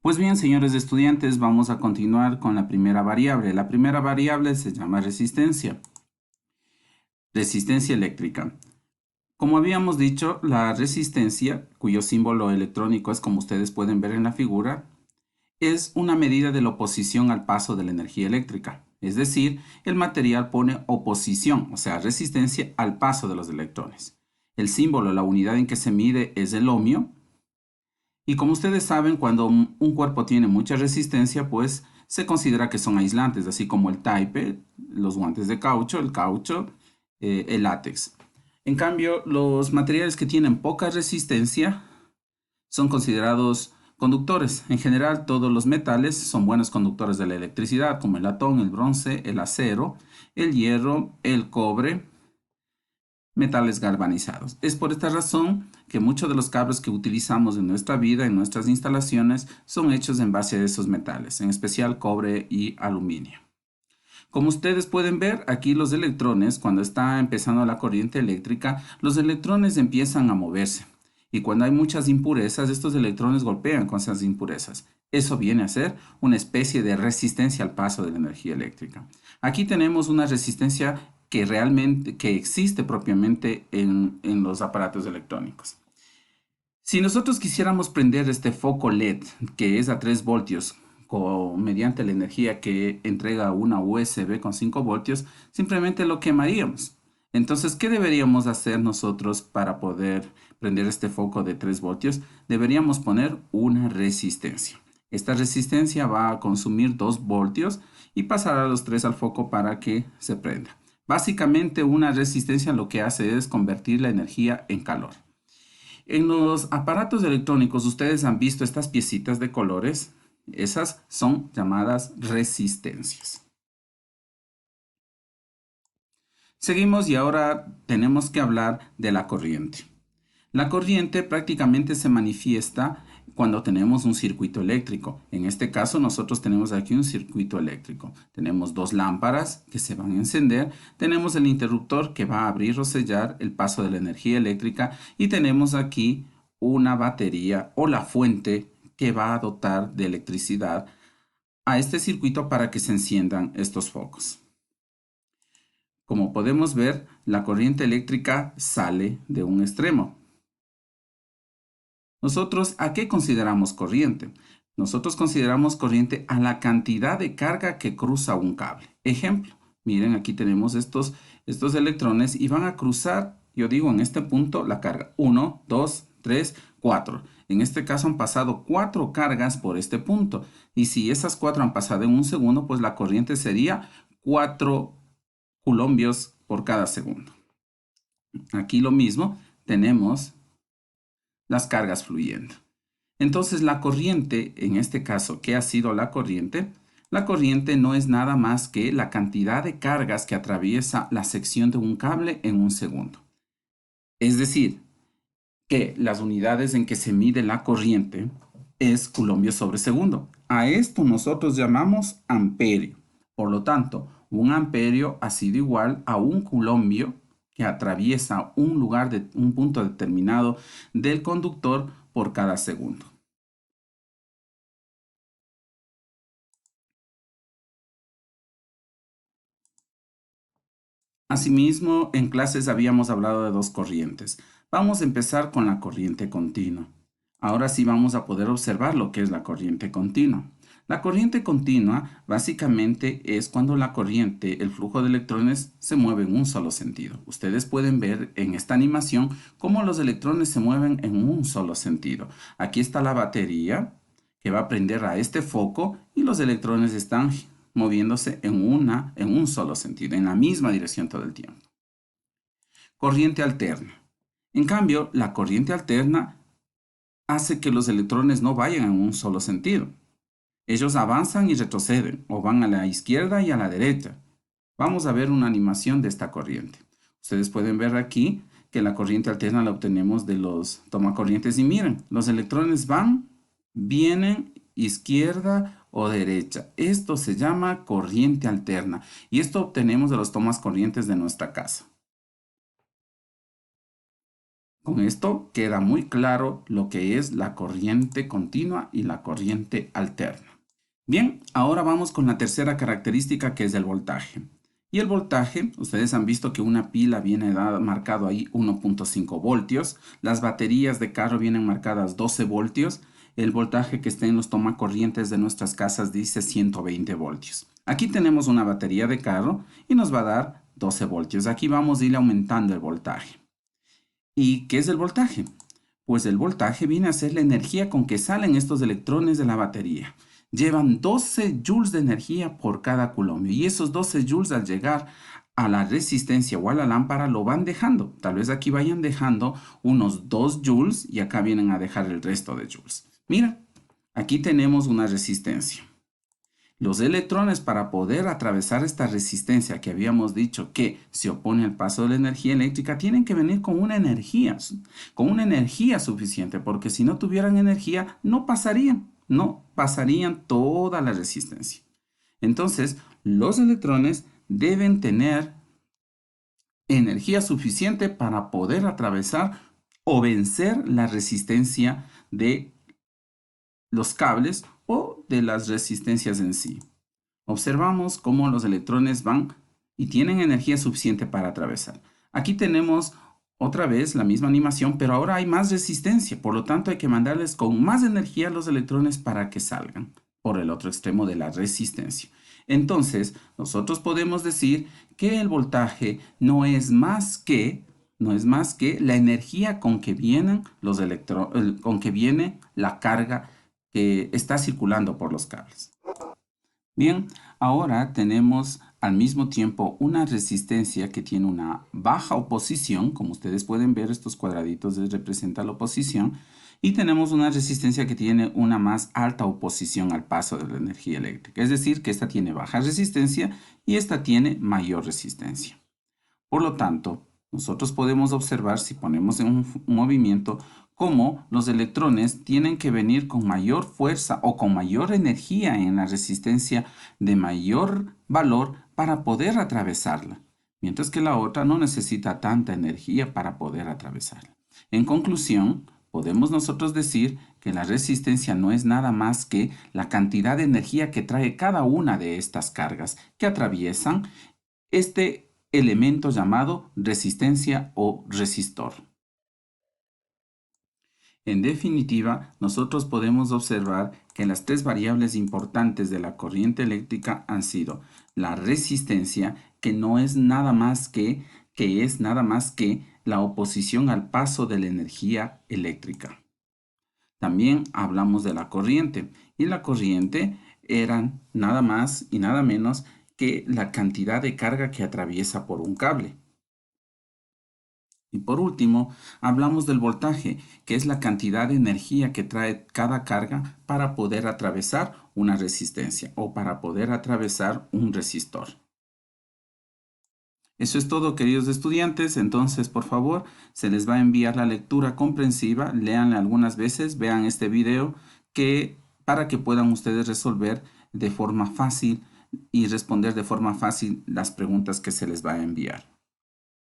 Pues bien, señores estudiantes, vamos a continuar con la primera variable. La primera variable se llama resistencia. Resistencia eléctrica. Como habíamos dicho, la resistencia, cuyo símbolo electrónico es como ustedes pueden ver en la figura, es una medida de la oposición al paso de la energía eléctrica. Es decir, el material pone oposición, o sea, resistencia al paso de los electrones. El símbolo, la unidad en que se mide es el ohmio. Y como ustedes saben, cuando un cuerpo tiene mucha resistencia, pues se considera que son aislantes, así como el taipe, los guantes de caucho, el caucho, el látex. En cambio, los materiales que tienen poca resistencia son considerados conductores. En general, todos los metales son buenos conductores de la electricidad, como el latón, el bronce, el acero, el hierro, el cobre, metales galvanizados. Es por esta razón que muchos de los cables que utilizamos en nuestra vida, en nuestras instalaciones, son hechos en base a esos metales, en especial cobre y aluminio. Como ustedes pueden ver, aquí los electrones, cuando está empezando la corriente eléctrica, los electrones empiezan a moverse. Y cuando hay muchas impurezas, estos electrones golpean con esas impurezas. Eso viene a ser una especie de resistencia al paso de la energía eléctrica. Aquí tenemos una resistencia que existe propiamente en los aparatos electrónicos. Si nosotros quisiéramos prender este foco LED, que es a 3 voltios, mediante la energía que entrega una USB con 5 voltios, simplemente lo quemaríamos. Entonces, ¿qué deberíamos hacer nosotros para poder prender este foco de 3 voltios? Deberíamos poner una resistencia. Esta resistencia va a consumir 2 voltios y pasará los 3 al foco para que se prenda. Básicamente, una resistencia lo que hace es convertir la energía en calor. En los aparatos electrónicos ustedes han visto estas piecitas de colores. Esas son llamadas resistencias. Seguimos y ahora tenemos que hablar de la corriente. La corriente prácticamente se manifiesta cuando tenemos un circuito eléctrico. En este caso nosotros tenemos aquí un circuito eléctrico. Tenemos dos lámparas que se van a encender, tenemos el interruptor que va a abrir o sellar el paso de la energía eléctrica y tenemos aquí una batería o la fuente que va a dotar de electricidad a este circuito para que se enciendan estos focos. Como podemos ver, la corriente eléctrica sale de un extremo. ¿Nosotros a qué consideramos corriente? Nosotros consideramos corriente a la cantidad de carga que cruza un cable. Ejemplo, miren, aquí tenemos estos electrones y van a cruzar, yo digo en este punto, la carga 1, 2, 3, 4. En este caso han pasado 4 cargas por este punto. Y si esas 4 han pasado en un segundo, pues la corriente sería 4 coulombios por cada segundo. Aquí lo mismo, tenemos las cargas fluyendo. Entonces la corriente, en este caso, ¿qué ha sido la corriente? La corriente no es nada más que la cantidad de cargas que atraviesa la sección de un cable en un segundo. Es decir, que las unidades en que se mide la corriente es coulombios sobre segundo. A esto nosotros llamamos amperio. Por lo tanto, un amperio ha sido igual a un coulombio que atraviesa un punto determinado del conductor por cada segundo. Asimismo, en clases habíamos hablado de dos corrientes. Vamos a empezar con la corriente continua. Ahora sí vamos a poder observar lo que es la corriente continua. La corriente continua básicamente es cuando la corriente, el flujo de electrones, se mueve en un solo sentido. Ustedes pueden ver en esta animación cómo los electrones se mueven en un solo sentido. Aquí está la batería que va a prender a este foco y los electrones están moviéndose en un solo sentido, en la misma dirección todo el tiempo. Corriente alterna. En cambio, la corriente alterna hace que los electrones no vayan en un solo sentido. Ellos avanzan y retroceden, o van a la izquierda y a la derecha. Vamos a ver una animación de esta corriente. Ustedes pueden ver aquí que la corriente alterna la obtenemos de los tomacorrientes y miren, los electrones van, vienen, izquierda o derecha. Esto se llama corriente alterna y esto obtenemos de los tomas corrientes de nuestra casa. Con esto queda muy claro lo que es la corriente continua y la corriente alterna. Bien, ahora vamos con la tercera característica, que es el voltaje. Y el voltaje, ustedes han visto que una pila viene marcado ahí 1.5 voltios, las baterías de carro vienen marcadas 12 voltios, el voltaje que está en los tomacorrientes de nuestras casas dice 120 voltios. Aquí tenemos una batería de carro y nos va a dar 12 voltios. Aquí vamos a ir aumentando el voltaje. ¿Y qué es el voltaje? Pues el voltaje viene a ser la energía con que salen estos electrones de la batería. Llevan 12 joules de energía por cada coulomb y esos 12 joules al llegar a la resistencia o a la lámpara lo van dejando. Tal vez aquí vayan dejando unos 2 joules y acá vienen a dejar el resto de joules. Mira, aquí tenemos una resistencia. Los electrones, para poder atravesar esta resistencia que habíamos dicho que se opone al paso de la energía eléctrica, tienen que venir con una energía suficiente, porque si no tuvieran energía no pasarían toda la resistencia. Entonces, los electrones deben tener energía suficiente para poder atravesar o vencer la resistencia de los cables o de las resistencias en sí. Observamos cómo los electrones van y tienen energía suficiente para atravesar. Aquí tenemos otra vez la misma animación, pero ahora hay más resistencia. Por lo tanto, hay que mandarles con más energía a los electrones para que salgan por el otro extremo de la resistencia. Entonces, nosotros podemos decir que el voltaje no es más que la energía con que vienen los electrones, con que viene la carga que está circulando por los cables. Bien, ahora tenemos al mismo tiempo una resistencia que tiene una baja oposición, como ustedes pueden ver, estos cuadraditos representan la oposición, y tenemos una resistencia que tiene una más alta oposición al paso de la energía eléctrica, es decir, que esta tiene baja resistencia y esta tiene mayor resistencia. Por lo tanto, nosotros podemos observar, si ponemos en un movimiento, cómo los electrones tienen que venir con mayor fuerza o con mayor energía en la resistencia de mayor valor para poder atravesarla, mientras que la otra no necesita tanta energía para poder atravesarla. En conclusión, podemos nosotros decir que la resistencia no es nada más que la cantidad de energía que trae cada una de estas cargas que atraviesan este elemento llamado resistencia o resistor. En definitiva, nosotros podemos observar que las tres variables importantes de la corriente eléctrica han sido la resistencia, que no es nada más que la oposición al paso de la energía eléctrica. También hablamos de la corriente, y la corriente eran nada más y nada menos que la cantidad de carga que atraviesa por un cable. Y por último, hablamos del voltaje, que es la cantidad de energía que trae cada carga para poder atravesar una resistencia o para poder atravesar un resistor. Eso es todo, queridos estudiantes. Entonces, por favor, se les va a enviar la lectura comprensiva. Léanla algunas veces, vean este video para que puedan ustedes resolver de forma fácil y responder de forma fácil las preguntas que se les va a enviar.